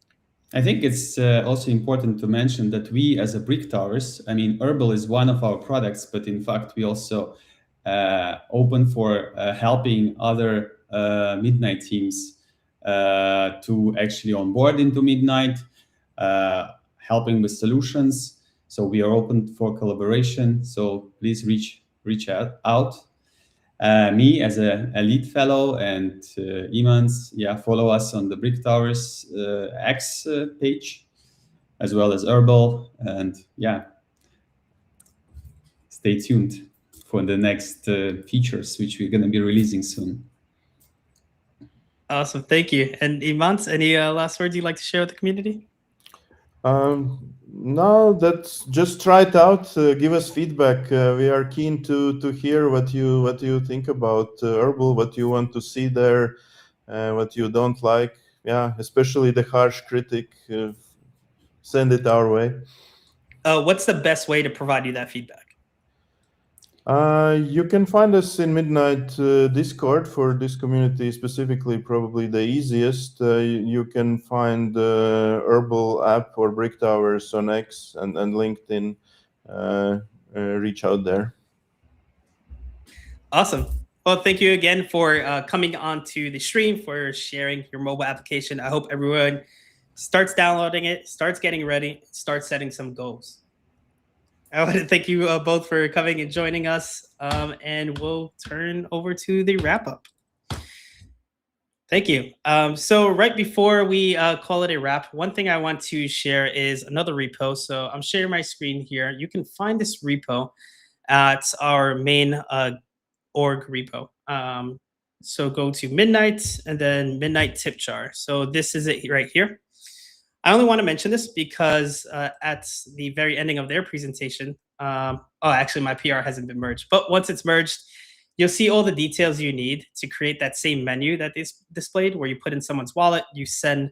I think it's also important to mention that we, as a Brick Towers, I mean, Herbal is one of our products, but in fact, we also open for helping other Midnight teams to actually onboard into Midnight, helping with solutions. So we are open for collaboration. So please reach out. Me as a lead fellow, and Imants, follow us on the Brick Towers X page, as well as Herbal, and stay tuned for the next features which we're going to be releasing soon. Awesome, thank you. And Imants, any last words you'd like to share with the community? No, that's just try it out. Give us feedback. We are keen to hear what you think about Herbal, what you want to see there, what you don't like. Yeah, especially the harsh critic. Send it our way. What's the best way to provide you that feedback? You can find us in Midnight Discord for this community specifically, probably the easiest. You can find Herbal app or Brick Towers on X and LinkedIn. Reach out there. Awesome. Well, thank you again for coming on to the stream, for sharing your mobile application. I hope everyone starts downloading it, starts getting ready, starts setting some goals. I want to thank you both for coming and joining us, and we'll turn over to the wrap-up. Thank you. So right before we call it a wrap, one thing I want to share is another repo. So I'm sharing my screen here. You can find this repo at our main org repo. So go to Midnight and then Midnight tip jar. So this is it right here. I only want to mention this because at the very ending of their presentation, Oh, actually, my PR hasn't been merged. But once it's merged, you'll see all the details you need to create that same menu that is displayed, where you put in someone's wallet, you send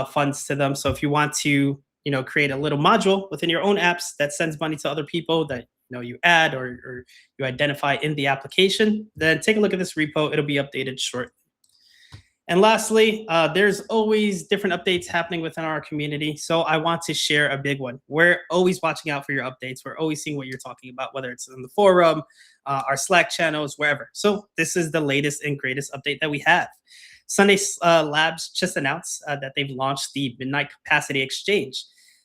funds to them. So if you want to, create a little module within your own apps that sends money to other people that you add or you identify in the application, then take a look at this repo. It'll be updated shortly. And lastly, there's always different updates happening within our community. So I want to share a big one. We're always watching out for your updates. We're always seeing what you're talking about, whether it's in the forum, our Slack channels, wherever. So this is the latest and greatest update that we have. Sunday Labs just announced that they've launched the Midnight Capacity Exchange.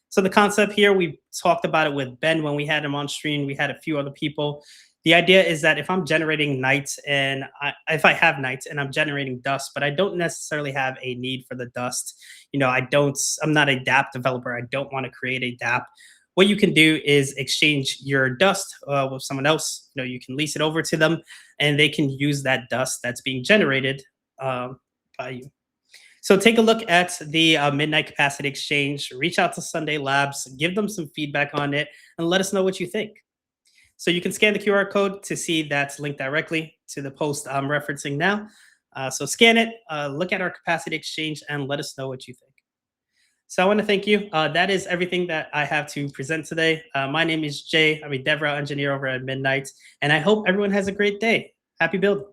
So the concept here, we talked about it with Ben when we had him on stream. We had a few other people. The idea is that if I'm generating nights and if I have nights and I'm generating dust, but I don't necessarily have a need for the dust, I'm not a dApp developer. I don't want to create a dApp. What you can do is exchange your dust with someone else. You can lease it over to them and they can use that dust that's being generated by you. So take a look at the Midnight Capacity Exchange, reach out to Sunday Labs, give them some feedback on it, and let us know what you think. So you can scan the QR code to see that's linked directly to the post I'm referencing now. So scan it, look at our Capacity Exchange, and let us know what you think. So I want to thank you. That is everything that I have to present today. My name is Jay. I'm a DevRel engineer over at Midnight, and I hope everyone has a great day. Happy building.